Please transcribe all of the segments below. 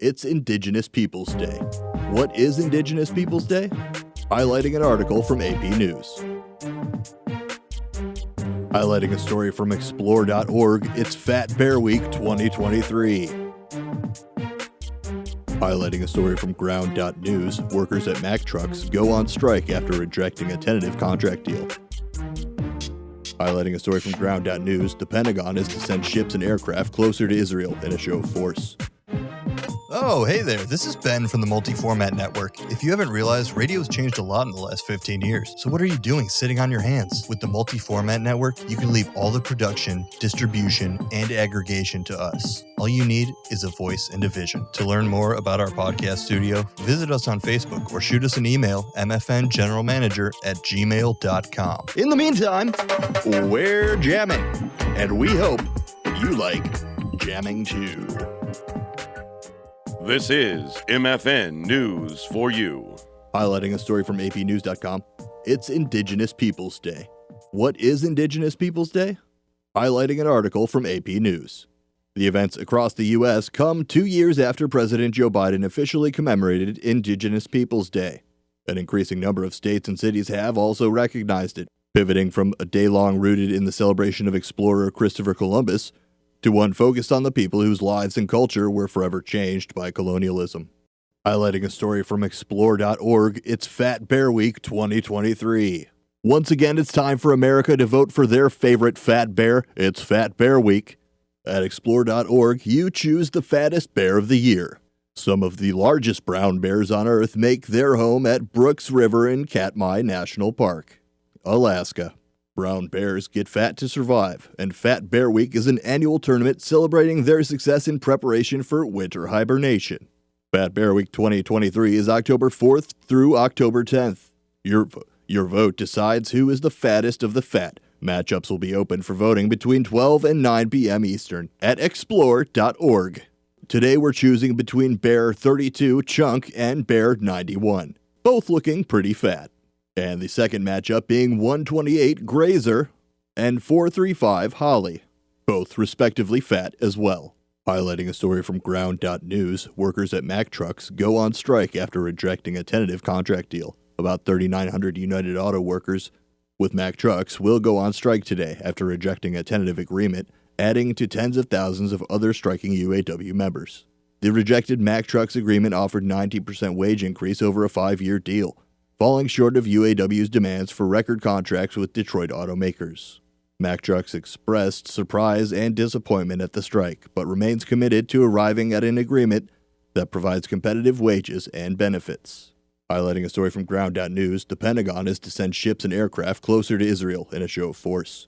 It's Indigenous Peoples Day. What is Indigenous Peoples Day? Highlighting an article from AP News. Highlighting a story from Explore.org, it's Fat Bear Week 2023. Highlighting a story from Ground.news, workers at Mack Trucks go on strike after rejecting a tentative contract deal. Highlighting a story from Ground.news, the Pentagon is to send ships and aircraft closer to Israel in a show of force. Oh, hey there, this is Ben from the Multi-Format Network. If you haven't realized, radio's changed a lot in the last 15 years. So what are you doing sitting on your hands? With the Multi-Format Network, you can leave all the production, distribution, and aggregation to us. All you need is a voice and a vision. To learn more about our podcast studio, visit us on Facebook or shoot us an email, mfngeneralmanager@gmail.com. In the meantime, we're jamming, and we hope you like jamming too. This is MFN News for You. Highlighting a story from apnews.com, it's Indigenous Peoples Day. What is Indigenous Peoples Day? Highlighting an article from AP News. The events across the U.S. come 2 years after President Joe Biden officially commemorated Indigenous Peoples Day. An increasing number of states and cities have also recognized it, pivoting from a day-long rooted in the celebration of explorer Christopher Columbus to one focused on the people whose lives and culture were forever changed by colonialism. Highlighting a story from Explore.org, it's Fat Bear Week 2023. Once again, it's time for America to vote for their favorite fat bear. It's Fat Bear Week. At Explore.org, you choose the fattest bear of the year. Some of the largest brown bears on Earth make their home at Brooks River in Katmai National Park, Alaska. Brown bears get fat to survive, and Fat Bear Week is an annual tournament celebrating their success in preparation for winter hibernation. Fat Bear Week 2023 is October 4th through October 10th. Your vote decides who is the fattest of the fat. Matchups will be open for voting between 12 and 9 p.m. Eastern at Explore.org. Today we're choosing between Bear 32 Chunk and Bear 91, both looking pretty fat. And the second matchup being 128 Grazer and 435 Holly, both respectively fat as well. Highlighting a story from Ground.news, workers at Mack Trucks go on strike after rejecting a tentative contract deal. About 3,900 United Auto workers with Mack Trucks will go on strike today after rejecting a tentative agreement, adding to tens of thousands of other striking UAW members. The rejected Mack Trucks agreement offered 90% wage increase over a 5-year deal, falling short of UAW's demands for record contracts with Detroit automakers. Mack Trucks expressed surprise and disappointment at the strike, but remains committed to arriving at an agreement that provides competitive wages and benefits. Highlighting a story from Ground.news, the Pentagon is to send ships and aircraft closer to Israel in a show of force.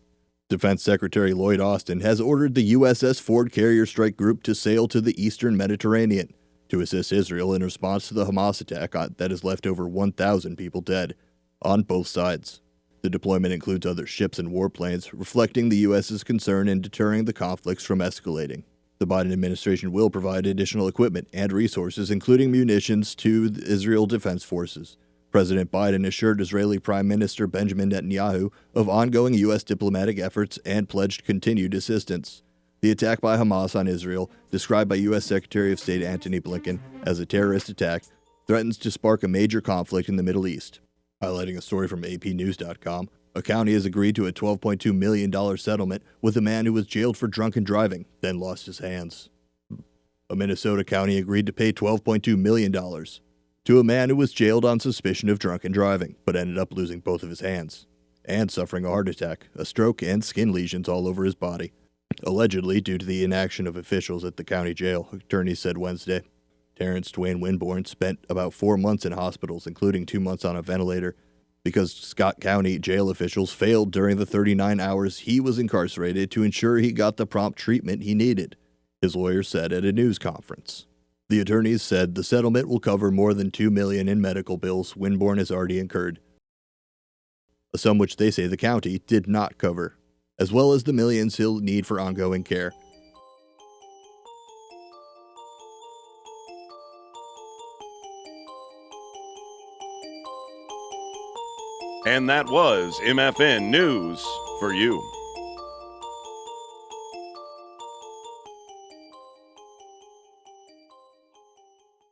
Defense Secretary Lloyd Austin has ordered the USS Ford Carrier Strike Group to sail to the eastern Mediterranean to assist Israel in response to the Hamas attack that has left over 1,000 people dead on both sides. The deployment includes other ships and warplanes, reflecting the U.S.'s concern in deterring the conflicts from escalating. The Biden administration will provide additional equipment and resources, including munitions, to the Israel Defense Forces. President Biden assured Israeli Prime Minister Benjamin Netanyahu of ongoing U.S. diplomatic efforts and pledged continued assistance. The attack by Hamas on Israel, described by U.S. Secretary of State Antony Blinken as a terrorist attack, threatens to spark a major conflict in the Middle East. Highlighting a story from apnews.com, a county has agreed to a $12.2 million settlement with a man who was jailed for drunken driving, then lost his hands. A Minnesota county agreed to pay $12.2 million to a man who was jailed on suspicion of drunken driving, but ended up losing both of his hands, and suffering a heart attack, a stroke, and skin lesions all over his body, allegedly due to the inaction of officials at the county jail, attorneys said Wednesday. Terrence Dwayne Winborn spent about 4 months in hospitals, including 2 months on a ventilator, because Scott County jail officials failed during the 39 hours he was incarcerated to ensure he got the prompt treatment he needed, his lawyers said at a news conference. The attorneys said the settlement will cover more than $2 million in medical bills Winborn has already incurred, a sum which they say the county did not cover, as well as the millions he'll need for ongoing care. And that was MFN News for You.